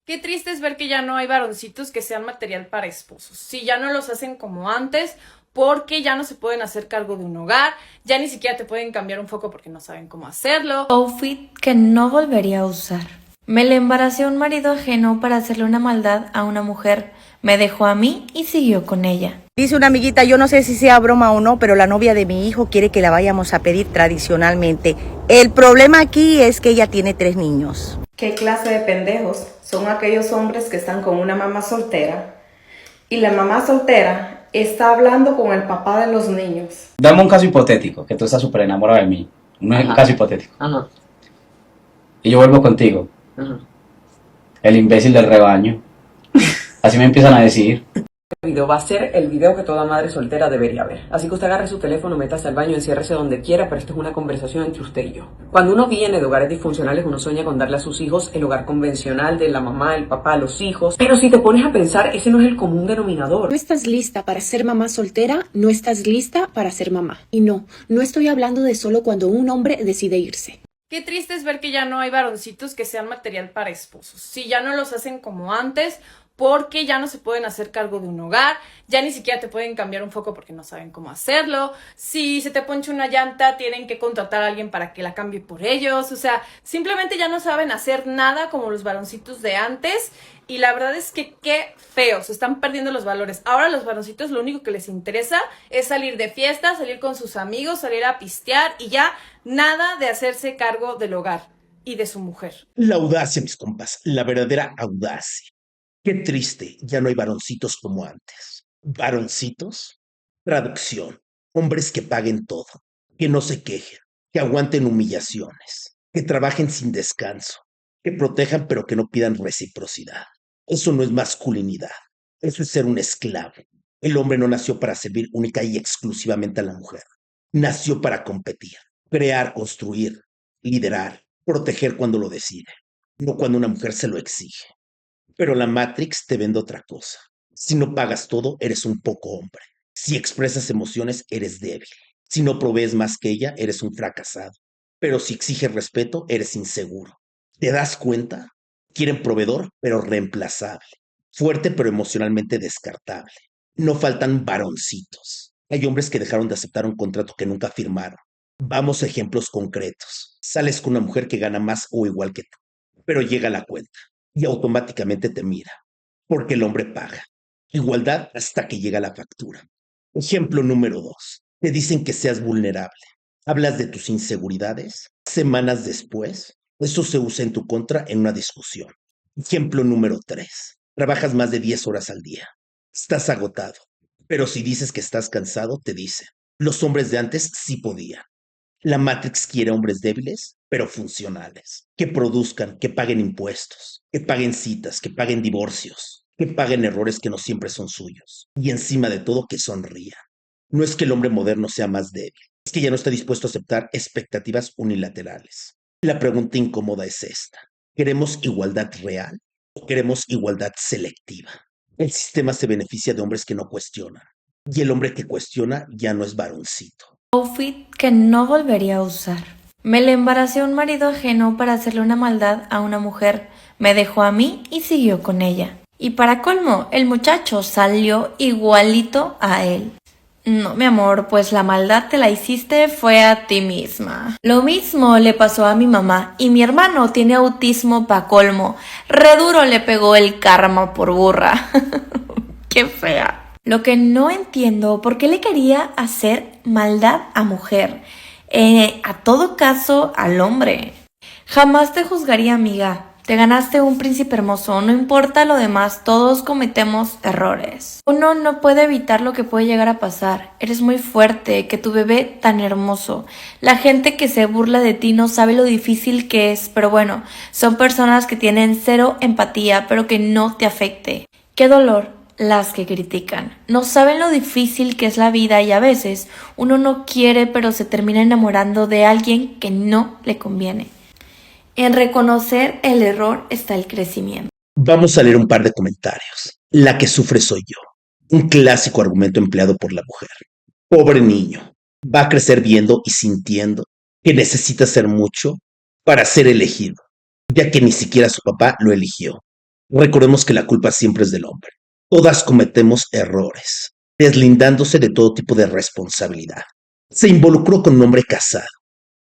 Qué triste es ver que ya no hay varoncitos que sean material para esposos. Si ya no los hacen como antes, porque ya no se pueden hacer cargo de un hogar, ya ni siquiera te pueden cambiar un foco porque no saben cómo hacerlo. Outfit que no volvería a usar. Me le embaracé a un marido ajeno para hacerle una maldad a una mujer. Me dejó a mí y siguió con ella. Dice una amiguita, yo no sé si sea broma o no, pero la novia de mi hijo quiere que la vayamos a pedir tradicionalmente. El problema aquí es que ella tiene 3 niños. ¿Qué clase de pendejos son aquellos hombres que están con una mamá soltera y la mamá soltera está hablando con el papá de los niños? Dame un caso hipotético, que tú estás súper enamorado de mí. Un caso hipotético. Ajá, Y yo vuelvo contigo, ajá. el imbécil del rebaño. Así me empiezan a decir. El video va a ser el video que toda madre soltera debería ver. Así que usted agarre su teléfono, métase al baño, enciérrese donde quiera, pero esto es una conversación entre usted y yo. Cuando uno viene de hogares disfuncionales, uno sueña con darle a sus hijos el hogar convencional de la mamá, el papá, los hijos. Pero si te pones a pensar, ese no es el común denominador. No estás lista para ser mamá soltera, no estás lista para ser mamá. Y no estoy hablando de solo cuando un hombre decide irse. Qué triste es ver que ya no hay varoncitos que sean material para esposos. Si ya no los hacen como antes, porque ya no se pueden hacer cargo de un hogar, ya ni siquiera te pueden cambiar un foco porque no saben cómo hacerlo. Si se te poncha una llanta, tienen que contratar a alguien para que la cambie por ellos. O sea, simplemente ya no saben hacer nada como los varoncitos de antes. Y la verdad es que qué feo, se están perdiendo los valores. Ahora a los varoncitos lo único que les interesa es salir de fiesta, salir con sus amigos, salir a pistear y ya nada de hacerse cargo del hogar y de su mujer. La audacia, mis compas, la verdadera audacia. Qué triste, ya no hay varoncitos como antes. ¿Varoncitos? Traducción. Hombres que paguen todo, que no se quejen, que aguanten humillaciones, que trabajen sin descanso, que protejan pero que no pidan reciprocidad. Eso no es masculinidad, eso es ser un esclavo. El hombre no nació para servir única y exclusivamente a la mujer. Nació para competir, crear, construir, liderar, proteger cuando lo decide, no cuando una mujer se lo exige. Pero la Matrix te vende otra cosa. Si no pagas todo, eres un poco hombre. Si expresas emociones, eres débil. Si no provees más que ella, eres un fracasado. Pero si exiges respeto, eres inseguro. ¿Te das cuenta? Quieren proveedor, pero reemplazable. Fuerte, pero emocionalmente descartable. No faltan varoncitos. Hay hombres que dejaron de aceptar un contrato que nunca firmaron. Vamos a ejemplos concretos. Sales con una mujer que gana más o igual que tú, pero llega a la cuenta y automáticamente te mira, porque el hombre paga. Igualdad hasta que llega la factura. Ejemplo número 2. Te dicen que seas vulnerable. Hablas de tus inseguridades. Semanas después, eso se usa en tu contra en una discusión. Ejemplo número 3. Trabajas más de 10 horas al día. Estás agotado. Pero si dices que estás cansado, te dicen. Los hombres de antes sí podían. La Matrix quiere hombres débiles, pero funcionales, que produzcan, que paguen impuestos, que paguen citas, que paguen divorcios, que paguen errores que no siempre son suyos, y encima de todo que sonrían. No es que el hombre moderno sea más débil, es que ya no está dispuesto a aceptar expectativas unilaterales. La pregunta incómoda es esta: ¿queremos igualdad real o queremos igualdad selectiva? El sistema se beneficia de hombres que no cuestionan, y el hombre que cuestiona ya no es varoncito. Outfit que no volvería a usar. Me le embaracé a un marido ajeno para hacerle una maldad a una mujer. Me dejó a mí y siguió con ella. Y para colmo, el muchacho salió igualito a él. No, mi amor, pues la maldad te la hiciste fue a ti misma. Lo mismo le pasó a mi mamá y mi hermano tiene autismo pa' colmo. Re duro le pegó el karma por burra. Qué fea. Lo que no entiendo, ¿por qué le quería hacer maldad a mujer? A todo caso, al hombre. Jamás te juzgaría, amiga. Te ganaste un príncipe hermoso, no importa lo demás, todos cometemos errores. Uno no puede evitar lo que puede llegar a pasar. Eres muy fuerte, que tu bebé tan hermoso. La gente que se burla de ti no sabe lo difícil que es, pero bueno, son personas que tienen cero empatía, pero que no te afecte. Qué dolor. Las que critican. No saben lo difícil que es la vida y a veces uno no quiere pero se termina enamorando de alguien que no le conviene. En reconocer el error está el crecimiento. Vamos a leer un par de comentarios. La que sufre soy yo. Un clásico argumento empleado por la mujer. Pobre niño. Va a crecer viendo y sintiendo que necesita hacer mucho para ser elegido, ya que ni siquiera su papá lo eligió. Recordemos que la culpa siempre es del hombre. Todas cometemos errores, deslindándose de todo tipo de responsabilidad. Se involucró con un hombre casado,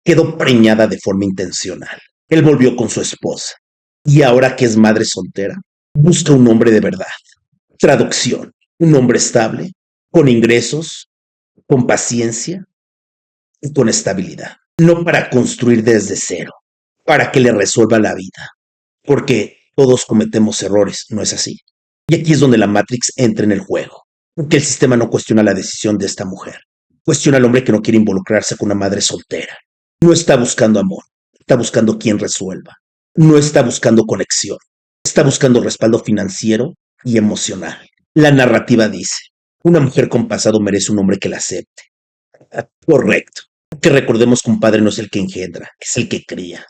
quedó preñada de forma intencional. Él volvió con su esposa y ahora que es madre soltera, busca un hombre de verdad. Traducción, un hombre estable, con ingresos, con paciencia y con estabilidad. No para construir desde cero, para que le resuelva la vida. Porque todos cometemos errores, ¿no es así? Y aquí es donde la Matrix entra en el juego. Porque el sistema no cuestiona la decisión de esta mujer. Cuestiona al hombre que no quiere involucrarse con una madre soltera. No está buscando amor, está buscando quien resuelva. No está buscando conexión, está buscando respaldo financiero y emocional. La narrativa dice, una mujer con pasado merece un hombre que la acepte. Correcto. Que recordemos que un padre no es el que engendra, es el que cría.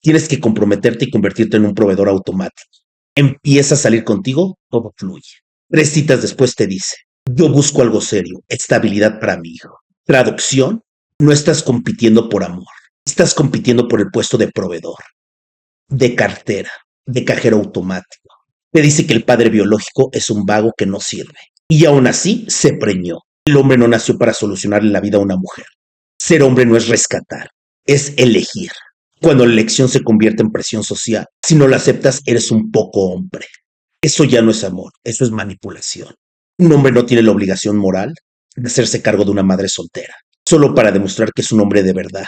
Tienes que comprometerte y convertirte en un proveedor automático. Empieza a salir contigo, todo fluye. 3 citas después te dice, yo busco algo serio, estabilidad para mi hijo. Traducción, no estás compitiendo por amor, estás compitiendo por el puesto de proveedor, de cartera, de cajero automático. Te dice que el padre biológico es un vago que no sirve. Y aún así se preñó. El hombre no nació para solucionarle la vida a una mujer. Ser hombre no es rescatar, es elegir. Cuando la elección se convierte en presión social, si no la aceptas, eres un poco hombre. Eso ya no es amor, eso es manipulación. Un hombre no tiene la obligación moral de hacerse cargo de una madre soltera, solo para demostrar que es un hombre de verdad.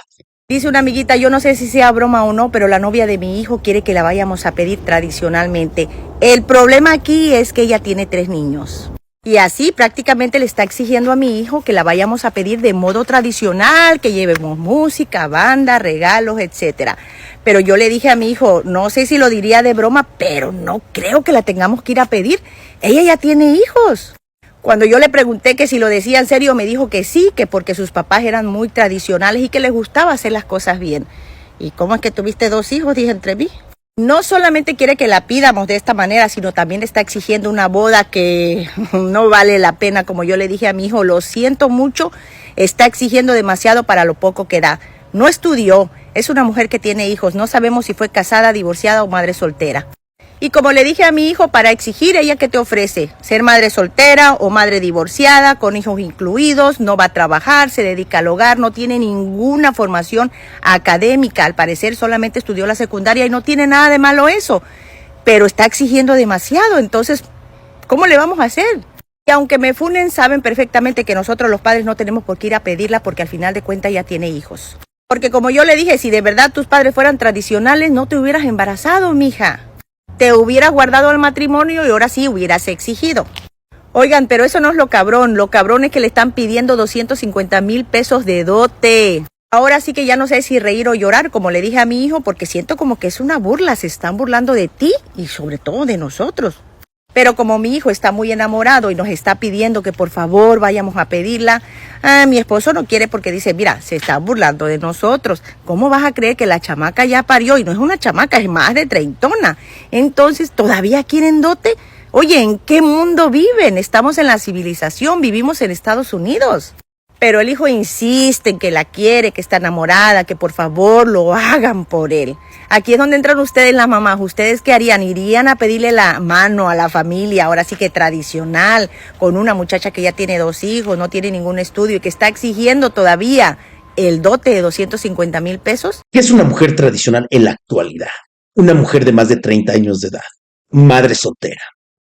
Dice una amiguita, yo no sé si sea broma o no, pero la novia de mi hijo quiere que la vayamos a pedir tradicionalmente. El problema aquí es que ella tiene 3 niños. Y así prácticamente le está exigiendo a mi hijo que la vayamos a pedir de modo tradicional, que llevemos música, banda, regalos, etcétera. Pero yo le dije a mi hijo, no sé si lo diría de broma, pero no creo que la tengamos que ir a pedir. Ella ya tiene hijos. Cuando yo le pregunté que si lo decía en serio, me dijo que sí, que porque sus papás eran muy tradicionales y que les gustaba hacer las cosas bien. ¿Y cómo es que tuviste 2 hijos? Dije entre mí. No solamente quiere que la pidamos de esta manera, sino también está exigiendo una boda que no vale la pena. Como yo le dije a mi hijo, lo siento mucho, está exigiendo demasiado para lo poco que da. No estudió, es una mujer que tiene hijos, no sabemos si fue casada, divorciada o madre soltera. Y como le dije a mi hijo, para exigir, ¿ella qué te ofrece? Ser madre soltera o madre divorciada, con hijos incluidos, no va a trabajar, se dedica al hogar, no tiene ninguna formación académica. Al parecer solamente estudió la secundaria y no tiene nada de malo eso. Pero está exigiendo demasiado, entonces, ¿cómo le vamos a hacer? Y aunque me funen, saben perfectamente que nosotros los padres no tenemos por qué ir a pedirla porque al final de cuentas ya tiene hijos. Porque como yo le dije, si de verdad tus padres fueran tradicionales, no te hubieras embarazado, mija. Te hubieras guardado al matrimonio y ahora sí hubieras exigido. Oigan, pero eso no es lo cabrón es que le están pidiendo 250,000 pesos de dote. Ahora sí que ya no sé si reír o llorar, como le dije a mi hijo, porque siento como que es una burla, se están burlando de ti y sobre todo de nosotros. Pero como mi hijo está muy enamorado y nos está pidiendo que por favor vayamos a pedirla, mi esposo no quiere porque dice, mira, se está burlando de nosotros. ¿Cómo vas a creer que la chamaca ya parió? Y no es una chamaca, es más de treintona. Entonces, ¿todavía quieren dote? Oye, ¿en qué mundo viven? Estamos en la civilización, vivimos en Estados Unidos. Pero el hijo insiste en que la quiere, que está enamorada, que por favor lo hagan por él. Aquí es donde entran ustedes las mamás. ¿Ustedes qué harían? ¿Irían a pedirle la mano a la familia, ahora sí que tradicional, con una muchacha que ya tiene 2 hijos, no tiene ningún estudio y que está exigiendo todavía el dote de 250,000 pesos? ¿Qué es una mujer tradicional en la actualidad? Una mujer de más de 30 años de edad, madre soltera,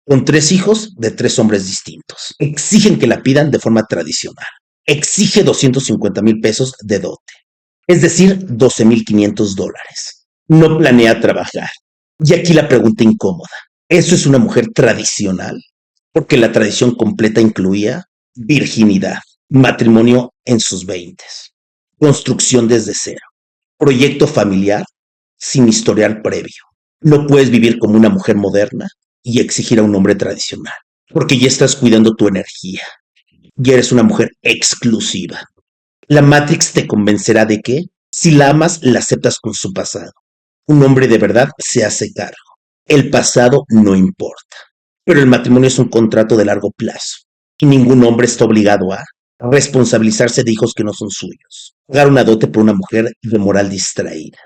con 3 hijos de 3 hombres distintos. Exigen que la pidan de forma tradicional. Exige 250,000 pesos de dote, es decir, $12,500. No planea trabajar. Y aquí la pregunta incómoda. ¿Eso es una mujer tradicional? Porque la tradición completa incluía virginidad, matrimonio en sus 20s, construcción desde cero, proyecto familiar sin historial previo. No puedes vivir como una mujer moderna y exigir a un hombre tradicional, porque ya estás cuidando tu energía. Y eres una mujer exclusiva. La Matrix te convencerá de que, si la amas, la aceptas con su pasado. Un hombre de verdad se hace cargo. El pasado no importa. Pero el matrimonio es un contrato de largo plazo. Y ningún hombre está obligado a responsabilizarse de hijos que no son suyos. Pagar una dote por una mujer de moral distraída.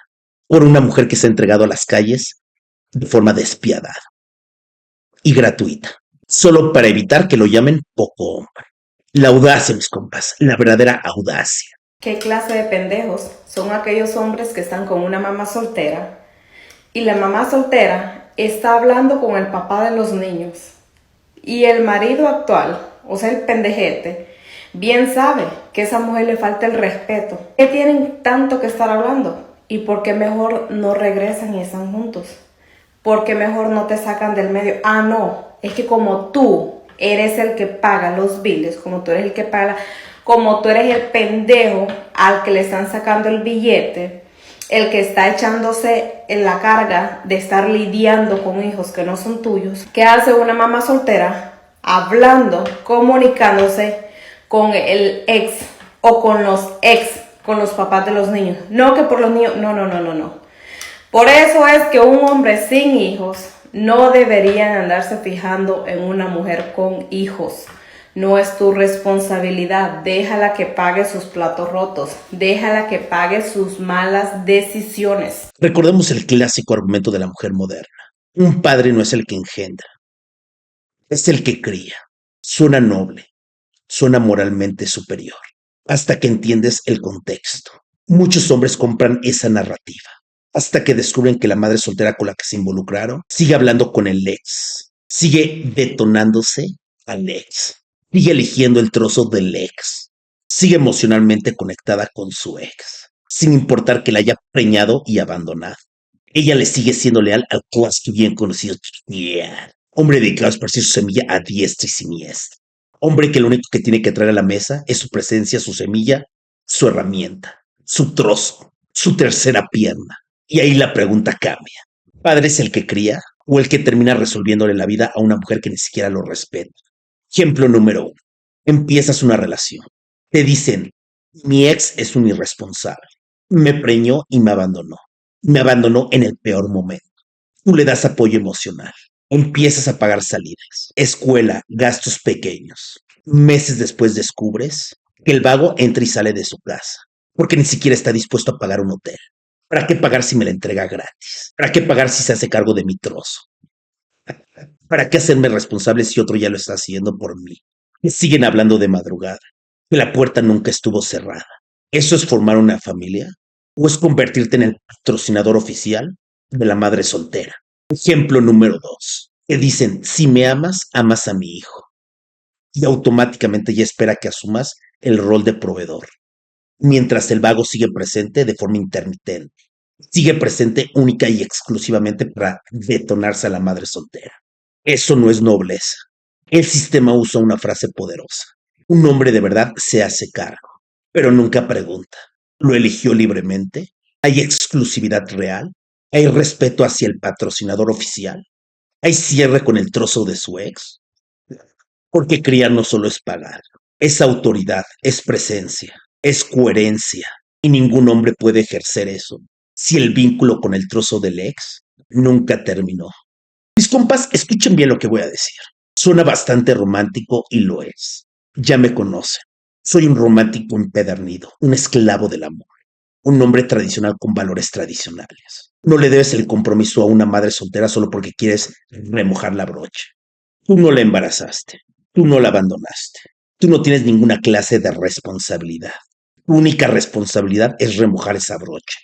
Por una mujer que se ha entregado a las calles de forma despiadada. y gratuita, solo para evitar que lo llamen poco hombre. La audacia, mis compas, la verdadera audacia. ¿Qué clase de pendejos son aquellos hombres que están con una mamá soltera y la mamá soltera está hablando con el papá de los niños y el marido actual, o sea el pendejete, bien sabe que a esa mujer le falta el respeto? ¿Qué tienen tanto que estar hablando? ¿Y por qué mejor no regresan y están juntos? ¿Por qué mejor no te sacan del medio? Ah, no, es que como tú eres el que paga los biles, como tú eres el que paga, como tú eres el pendejo al que le están sacando el billete, el que está echándose en la carga de estar lidiando con hijos que no son tuyos, ¿qué hace una mamá soltera? Hablando, comunicándose con el ex o con los ex, con los papás de los niños. No que por los niños, no. Por eso es que un hombre sin hijos no debería andarse fijando en una mujer con hijos. No es tu responsabilidad. Déjala que pague sus platos rotos. Déjala que pague sus malas decisiones. Recordemos el clásico argumento de la mujer moderna. Un padre no es el que engendra, es el que cría. Suena noble, suena moralmente superior, hasta que entiendes el contexto. Muchos hombres compran esa narrativa, hasta que descubren que la madre soltera con la que se involucraron sigue hablando con el ex, sigue detonándose al ex, sigue eligiendo el trozo del ex, sigue emocionalmente conectada con su ex, sin importar que la haya preñado y abandonado. Ella le sigue siendo leal al clásico bien conocido Chiquián, hombre dedicado a esparcir su semilla a diestra y siniestra. Hombre que lo único que tiene que traer a la mesa es su presencia, su semilla, su herramienta, su trozo, su tercera pierna. Y ahí la pregunta cambia. ¿Padre es el que cría o el que termina resolviéndole la vida a una mujer que ni siquiera lo respeta? Ejemplo número 1. Empiezas una relación. Te dicen, mi ex es un irresponsable. Me preñó y me abandonó. Me abandonó en el peor momento. Tú le das apoyo emocional. Empiezas a pagar salidas, escuela, gastos pequeños. Meses después descubres que el vago entra y sale de su casa, porque ni siquiera está dispuesto a pagar un hotel. ¿Para qué pagar si me la entrega gratis? ¿Para qué pagar si se hace cargo de mi trozo? ¿Para qué hacerme responsable si otro ya lo está haciendo por mí? Que siguen hablando de madrugada, que la puerta nunca estuvo cerrada. ¿Eso es formar una familia? ¿O es convertirte en el patrocinador oficial de la madre soltera? Ejemplo número 2. Que dicen, si me amas, amas a mi hijo. Y automáticamente ya espera que asumas el rol de proveedor. Mientras el vago sigue presente de forma intermitente. Sigue presente única y exclusivamente para detonarse a la madre soltera. Eso no es nobleza. El sistema usa una frase poderosa. Un hombre de verdad se hace cargo, pero nunca pregunta. ¿Lo eligió libremente? ¿Hay exclusividad real? ¿Hay respeto hacia el patrocinador oficial? ¿Hay cierre con el trozo de su ex? Porque criar no solo es pagar, es autoridad, es presencia, es coherencia. Y ningún hombre puede ejercer eso si el vínculo con el trozo del ex nunca terminó. Mis compas, escuchen bien lo que voy a decir. Suena bastante romántico y lo es. Ya me conocen. Soy un romántico empedernido, un esclavo del amor. Un hombre tradicional con valores tradicionales. No le debes el compromiso a una madre soltera solo porque quieres remojar la brocha. Tú no la embarazaste. Tú no la abandonaste. Tú no tienes ninguna clase de responsabilidad. Tu única responsabilidad es remojar esa brocha,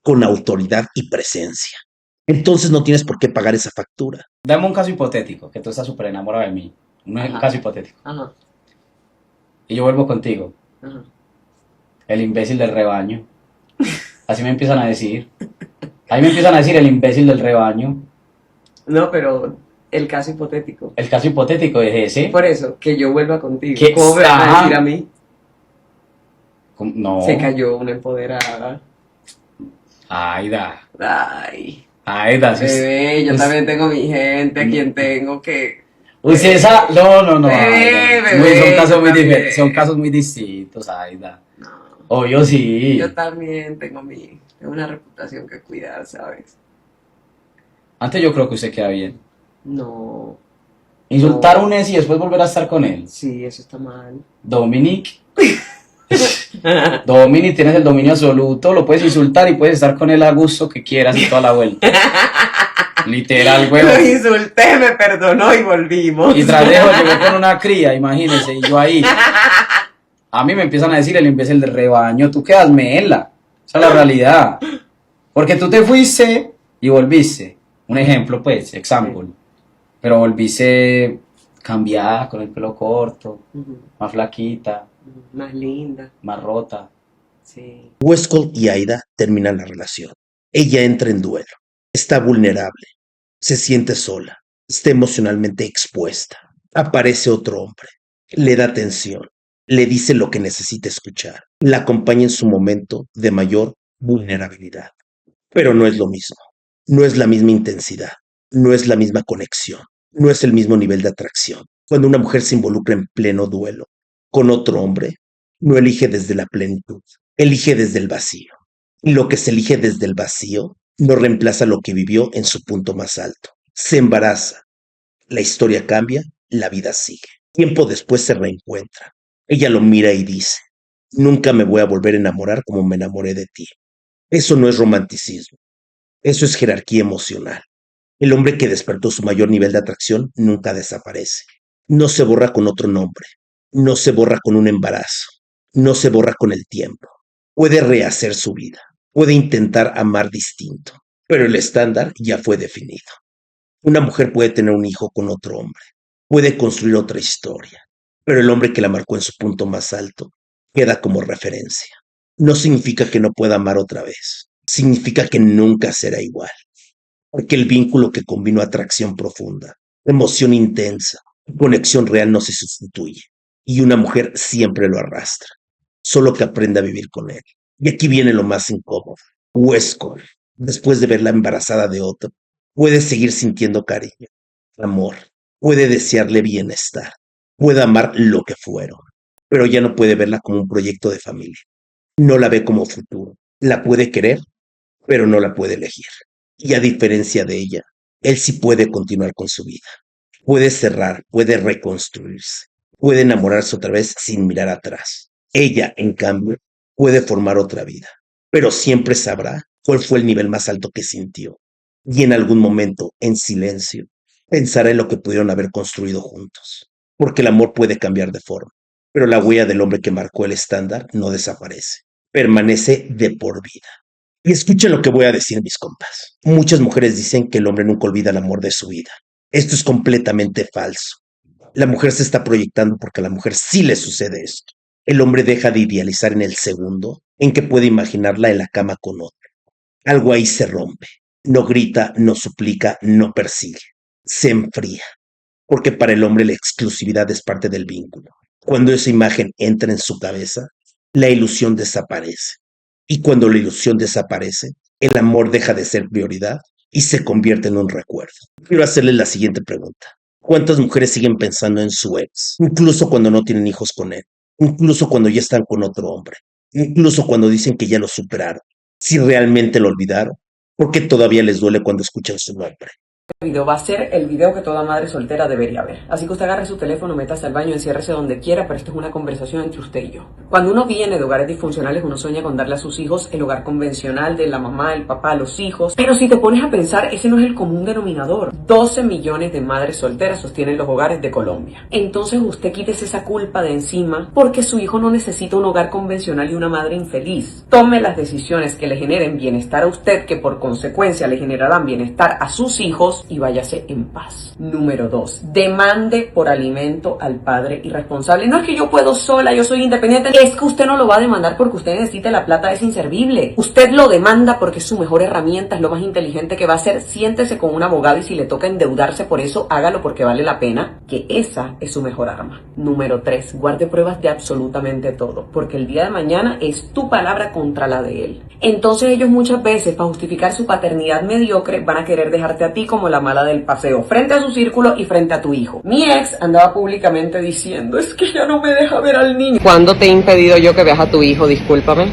con autoridad y presencia. Entonces no tienes por qué pagar esa factura. Dame un caso hipotético, que tú estás súper enamorado de mí. Un caso hipotético. Ajá. Y yo vuelvo contigo. Ajá. El imbécil del rebaño. Así me empiezan a decir. Ahí me empiezan a decir el imbécil del rebaño. No, pero el caso hipotético. El caso hipotético es ese. Por eso, que yo vuelva contigo. ¿Qué? ¿Cómo me van a Ajá. decir a mí? No. Se cayó una empoderada. Aida. Ay, Aida. Sí. bebé, yo también tengo mi gente a quien tengo que... Uy, si esa. No. Bebé, Aida. bebé, Son casos yo muy también. diferentes. Son casos muy distintos, Aida. No, Obvio sí. yo también tengo una reputación que cuidar, ¿sabes? Antes yo creo que usted queda bien. No, Insultar a un ex y después volver a estar con él. sí, eso está mal. Dominic. Dominic, tienes el dominio absoluto, lo puedes insultar y puedes estar con él a gusto que quieras y toda la vuelta. Literal, Lo huevón. insulté, me perdonó y volvimos. Y tras de eso llegó con una cría, imagínense, y yo ahí. A mí me empiezan a decir el imbécil del rebaño, tú quedas mela. Esa es la realidad. Porque tú te fuiste y volviste. Un ejemplo, pues, example. Pero volviste cambiada, con el pelo corto, más flaquita, Más linda. más rota. Sí. Westcott y Aida terminan la relación. Ella entra en duelo. Está vulnerable. Se siente sola. Está emocionalmente expuesta. Aparece otro hombre. Le da atención. Le dice lo que necesita escuchar. La acompaña en su momento de mayor vulnerabilidad. Pero no es lo mismo. No es la misma intensidad. No es la misma conexión. No es el mismo nivel de atracción. Cuando una mujer se involucra en pleno duelo con otro hombre, no elige desde la plenitud, elige desde el vacío. Y lo que se elige desde el vacío no reemplaza lo que vivió en su punto más alto. Se embaraza, la historia cambia, la vida sigue. Tiempo después se reencuentra. Ella lo mira y dice, nunca me voy a volver a enamorar como me enamoré de ti. Eso no es romanticismo, eso es jerarquía emocional. El hombre que despertó su mayor nivel de atracción nunca desaparece. No se borra con otro nombre, no se borra con un embarazo, no se borra con el tiempo. Puede rehacer su vida, puede intentar amar distinto, pero el estándar ya fue definido. Una mujer puede tener un hijo con otro hombre, puede construir otra historia, pero el hombre que la marcó en su punto más alto queda como referencia. No significa que no pueda amar otra vez, significa que nunca será igual. Porque el vínculo que combinó atracción profunda, emoción intensa, conexión real no se sustituye. Y una mujer siempre lo arrastra, solo que aprende a vivir con él. Y aquí viene lo más incómodo. Westcott, después de verla embarazada de otro, puede seguir sintiendo cariño, amor, puede desearle bienestar, puede amar lo que fueron, pero ya no puede verla como un proyecto de familia. No la ve como futuro. La puede querer, pero no la puede elegir. Y a diferencia de ella, él sí puede continuar con su vida. Puede cerrar, puede reconstruirse, puede enamorarse otra vez sin mirar atrás. Ella, en cambio, puede formar otra vida, pero siempre sabrá cuál fue el nivel más alto que sintió. Y en algún momento, en silencio, pensará en lo que pudieron haber construido juntos. Porque el amor puede cambiar de forma, pero la huella del hombre que marcó el estándar no desaparece, permanece de por vida. Y escuchen lo que voy a decir, mis compas. Muchas mujeres dicen que el hombre nunca olvida el amor de su vida. Esto es completamente falso. La mujer se está proyectando porque a la mujer sí le sucede esto. El hombre deja de idealizar en el segundo en que puede imaginarla en la cama con otro. Algo ahí se rompe. No grita, no suplica, no persigue. Se enfría. Porque para el hombre la exclusividad es parte del vínculo. Cuando esa imagen entra en su cabeza, la ilusión desaparece. Y cuando la ilusión desaparece, el amor deja de ser prioridad y se convierte en un recuerdo. Quiero hacerles la siguiente pregunta. ¿Cuántas mujeres siguen pensando en su ex, incluso cuando no tienen hijos con él, incluso cuando ya están con otro hombre, incluso cuando dicen que ya lo superaron? Si realmente lo olvidaron, ¿por qué todavía les duele cuando escuchan su nombre? El video va a ser el video que toda madre soltera debería ver. Así que usted agarre su teléfono, métase al baño, enciérrese donde quiera, pero esto es una conversación entre usted y yo. Cuando uno viene de hogares disfuncionales, uno sueña con darle a sus hijos el hogar convencional de la mamá, el papá, los hijos. Pero si te pones a pensar, ese no es el común denominador. 12 millones de madres solteras sostienen los hogares de Colombia. Entonces usted quítese esa culpa de encima porque su hijo no necesita un hogar convencional y una madre infeliz. Tome las decisiones que le generen bienestar a usted, que por consecuencia le generarán bienestar a sus hijos, y váyase en paz. Número 2. Demande por alimento al padre irresponsable. No es que yo puedo sola, yo soy independiente. Es que usted no lo va a demandar porque usted necesita la plata, es inservible. Usted lo demanda porque es su mejor herramienta, es lo más inteligente que va a hacer. Siéntese con un abogado y si le toca endeudarse por eso, hágalo porque vale la pena, que esa es su mejor arma. Número 3. Guarde pruebas de absolutamente todo, porque el día de mañana es tu palabra contra la de él. Entonces ellos muchas veces, para justificar su paternidad mediocre, van a querer dejarte a ti como la mala del paseo, frente a su círculo y frente a tu hijo. Mi ex andaba públicamente diciendo, es que ya no me deja ver al niño. ¿Cuándo te he impedido yo que veas a tu hijo? Discúlpame.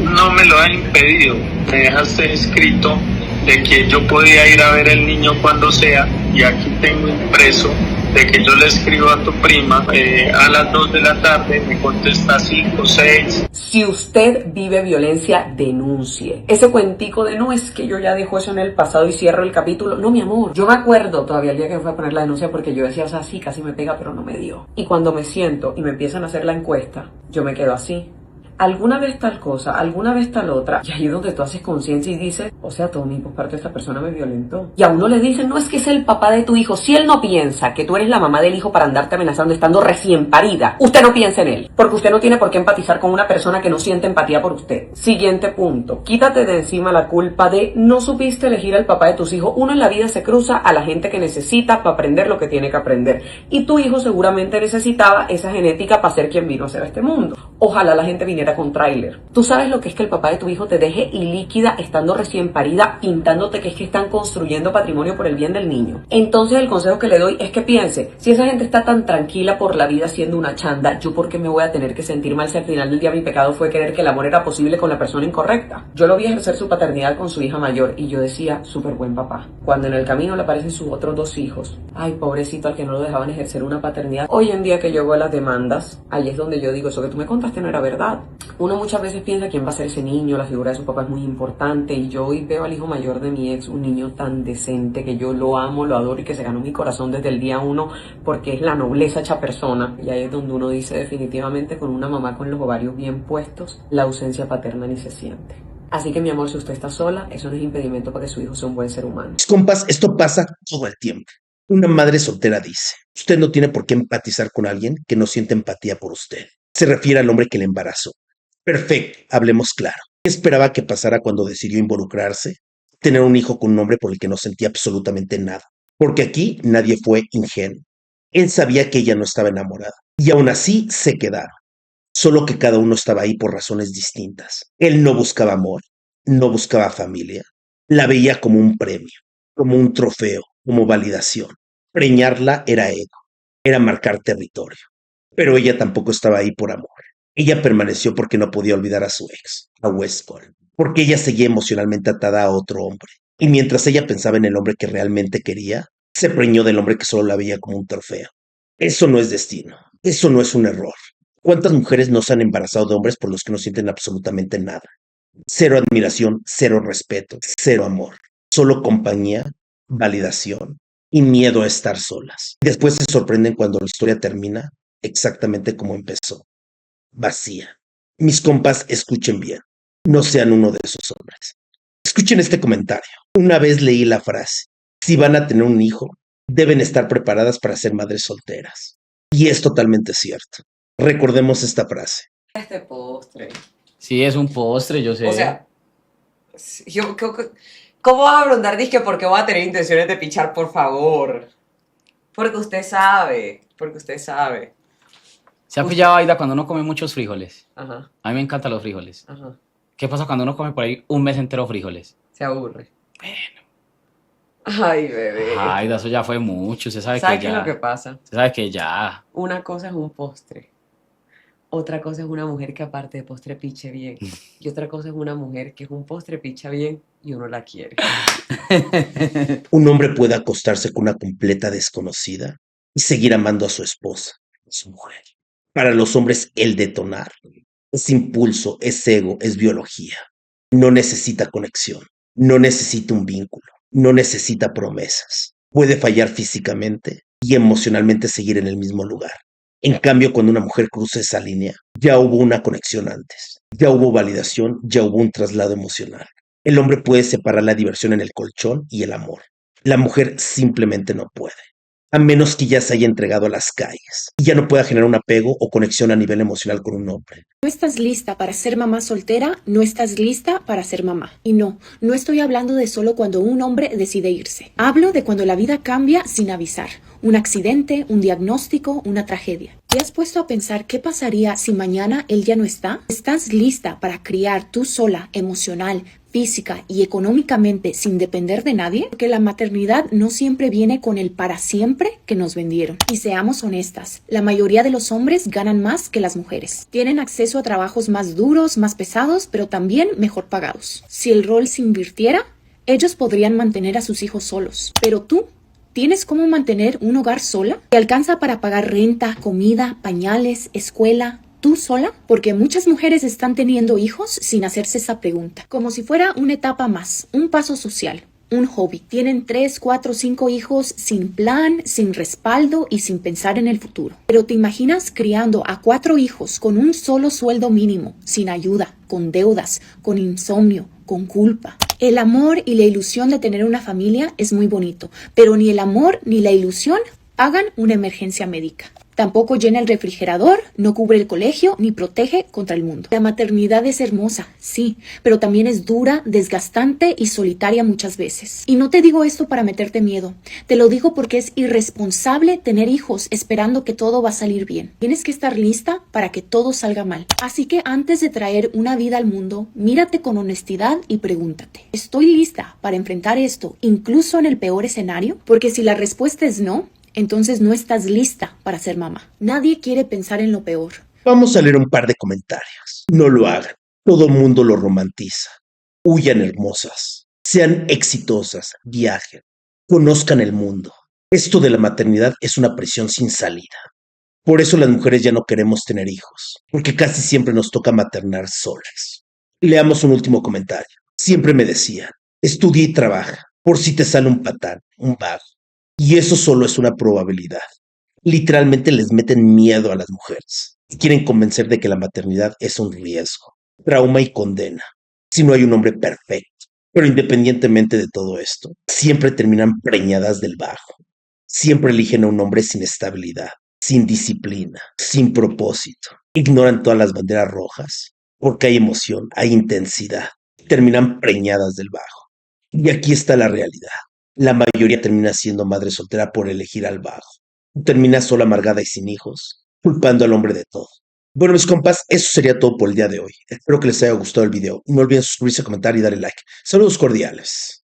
No me lo ha impedido. Me dejaste escrito de que yo podía ir a ver el niño cuando sea, y aquí tengo impreso de que yo le escribo a tu prima a las 2 de la tarde, me contesta 5, 6. Si usted vive violencia, denuncie. Ese cuentico de no, es que yo ya dejo eso en el pasado y cierro el capítulo. No, mi amor, yo me acuerdo todavía el día que me fue a poner la denuncia porque yo decía, o sea, sí, casi me pega, pero no me dio. Y cuando me siento y me empiezan a hacer la encuesta, yo me quedo así. Alguna vez tal cosa, alguna vez tal otra, y ahí es donde tú haces conciencia y dices, o sea, Tommy, pues parte de esta persona me violentó. Y a uno le dicen, no, es que es el papá de tu hijo. Si él no piensa que tú eres la mamá del hijo para andarte amenazando estando recién parida, usted no piensa en él, porque usted no tiene por qué empatizar con una persona que no siente empatía por usted. Siguiente punto, quítate de encima la culpa de no supiste elegir al papá de tus hijos. Uno en la vida se cruza a la gente que necesita para aprender lo que tiene que aprender. Y tu hijo seguramente necesitaba esa genética para ser quien vino a ser a este mundo. Ojalá la gente viniera con tráiler. Tú sabes lo que es que el papá de tu hijo te deje ilíquida estando recién parida, pintándote que es que están construyendo patrimonio por el bien del niño. Entonces el consejo que le doy es que piense, si esa gente está tan tranquila por la vida siendo una chanda, ¿yo por qué me voy a tener que sentir mal si al final del día mi pecado fue creer que el amor era posible con la persona incorrecta? Yo lo vi ejercer su paternidad con su hija mayor y yo decía, súper buen papá. Cuando en el camino le aparecen sus otros 2 hijos, ay, pobrecito al que no lo dejaban ejercer una paternidad. Hoy en día que yo veo las demandas, ahí es donde yo digo, eso que tú me contaste no era verdad. Uno muchas veces piensa quién va a ser ese niño, la figura de su papá es muy importante, y yo hoy veo al hijo mayor de mi ex, un niño tan decente que yo lo amo, lo adoro y que se ganó mi corazón desde el día 1 porque es la nobleza hecha persona. Y ahí es donde uno dice definitivamente con una mamá con los ovarios bien puestos, la ausencia paterna ni se siente. Así que mi amor, si usted está sola, eso no es impedimento para que su hijo sea un buen ser humano. Mis compas, esto pasa todo el tiempo. Una madre soltera dice, usted no tiene por qué empatizar con alguien que no siente empatía por usted. Se refiere al hombre que le embarazó. Perfecto, hablemos claro. ¿Qué esperaba que pasara cuando decidió involucrarse? Tener un hijo con un hombre por el que no sentía absolutamente nada. Porque aquí nadie fue ingenuo. Él sabía que ella no estaba enamorada. Y aún así se quedaron. Solo que cada uno estaba ahí por razones distintas. Él no buscaba amor, no buscaba familia. La veía como un premio, como un trofeo, como validación. Preñarla era ego, era marcar territorio. Pero ella tampoco estaba ahí por amor. Ella permaneció porque no podía olvidar a su ex, a Westcott, porque ella seguía emocionalmente atada a otro hombre. Y mientras ella pensaba en el hombre que realmente quería, se preñó del hombre que solo la veía como un trofeo. Eso no es destino, eso no es un error. ¿Cuántas mujeres no se han embarazado de hombres por los que no sienten absolutamente nada? Cero admiración, cero respeto, cero amor. Solo compañía, validación y miedo a estar solas. Después se sorprenden cuando la historia termina exactamente como empezó. Vacía. Mis compas, escuchen bien. No sean uno de esos hombres. Escuchen este comentario. Una vez leí la frase, si van a tener un hijo, deben estar preparadas para ser madres solteras. Y es totalmente cierto. Recordemos esta frase. Este postre. Sí, es un postre, yo sé. O sea, ¿cómo vas a preguntar? Dizque porque voy a tener intenciones de pichar, por favor. Porque usted sabe. ¿Se ha pillado, Aida, cuando uno come muchos frijoles? Ajá, A mí me encantan los frijoles. ajá. ¿Qué pasa cuando uno come por ahí un mes entero frijoles? Se aburre. Bueno. Ay, bebé. Aida, eso ya fue mucho. Usted sabe ¿Sabe que qué es ya. lo que pasa? Usted sabe que ya. Una cosa es un postre. Otra cosa es una mujer que aparte de postre piche bien. Y otra cosa es una mujer que es un postre picha bien y uno la quiere. Un hombre puede acostarse con una completa desconocida y seguir amando a su esposa, a su mujer. Para los hombres, el detonar es impulso, es ego, es biología. No necesita conexión, no necesita un vínculo, no necesita promesas. Puede fallar físicamente y emocionalmente seguir en el mismo lugar. En cambio, cuando una mujer cruza esa línea, ya hubo una conexión antes, ya hubo validación, ya hubo un traslado emocional. El hombre puede separar la diversión en el colchón y el amor. La mujer simplemente no puede, a menos que ya se haya entregado a las calles y ya no pueda generar un apego o conexión a nivel emocional con un hombre. No estás lista para ser mamá soltera, no estás lista para ser mamá. Y no estoy hablando de solo cuando un hombre decide irse. Hablo de cuando la vida cambia sin avisar. Un accidente, un diagnóstico, una tragedia. ¿Te has puesto a pensar qué pasaría si mañana él ya no está? ¿Estás lista para criar tú sola, emocional, física y económicamente sin depender de nadie? Porque la maternidad no siempre viene con el para siempre que nos vendieron. Y seamos honestas, la mayoría de los hombres ganan más que las mujeres. Tienen acceso a trabajos más duros, más pesados, pero también mejor pagados. Si el rol se invirtiera, ellos podrían mantener a sus hijos solos. Pero tú ¿Tienes cómo mantener un hogar sola? ¿Te alcanza para pagar renta, comida, pañales, escuela? ¿Tú sola? Porque muchas mujeres están teniendo hijos sin hacerse esa pregunta, como si fuera una etapa más, un paso social, un hobby. Tienen 3, 4, 5 hijos sin plan, sin respaldo y sin pensar en el futuro. Pero ¿te imaginas criando a 4 hijos con un solo sueldo mínimo, sin ayuda, con deudas, con insomnio, con culpa? El amor y la ilusión de tener una familia es muy bonito, pero ni el amor ni la ilusión pagan una emergencia médica. Tampoco llena el refrigerador, no cubre el colegio, ni protege contra el mundo. La maternidad es hermosa, sí, pero también es dura, desgastante y solitaria muchas veces. Y no te digo esto para meterte miedo, te lo digo porque es irresponsable tener hijos esperando que todo va a salir bien. Tienes que estar lista para que todo salga mal. Así que antes de traer una vida al mundo, mírate con honestidad y pregúntate, ¿estoy lista para enfrentar esto, incluso en el peor escenario? Porque si la respuesta es no, entonces no estás lista para ser mamá. Nadie quiere pensar en lo peor. Vamos a leer un par de comentarios. No lo hagan. Todo el mundo lo romantiza. Huyan, hermosas. Sean exitosas. Viajen. Conozcan el mundo. Esto de la maternidad es una prisión sin salida. Por eso las mujeres ya no queremos tener hijos, porque casi siempre nos toca maternar solas. Leamos un último comentario. Siempre me decían, estudia y trabaja, por si te sale un patán, un vago. Y eso solo es una probabilidad. Literalmente les meten miedo a las mujeres y quieren convencer de que la maternidad es un riesgo, trauma y condena, si no hay un hombre perfecto. Pero independientemente de todo esto, siempre terminan preñadas del bajo. Siempre eligen a un hombre sin estabilidad, sin disciplina, sin propósito. Ignoran todas las banderas rojas, porque hay emoción, hay intensidad. Terminan preñadas del bajo. Y aquí está la realidad. La mayoría termina siendo madre soltera por elegir al vago. Termina sola, amargada y sin hijos, culpando al hombre de todo. Bueno, mis compas, eso sería todo por el día de hoy. Espero que les haya gustado el video. No olviden suscribirse, comentar y darle like. Saludos cordiales.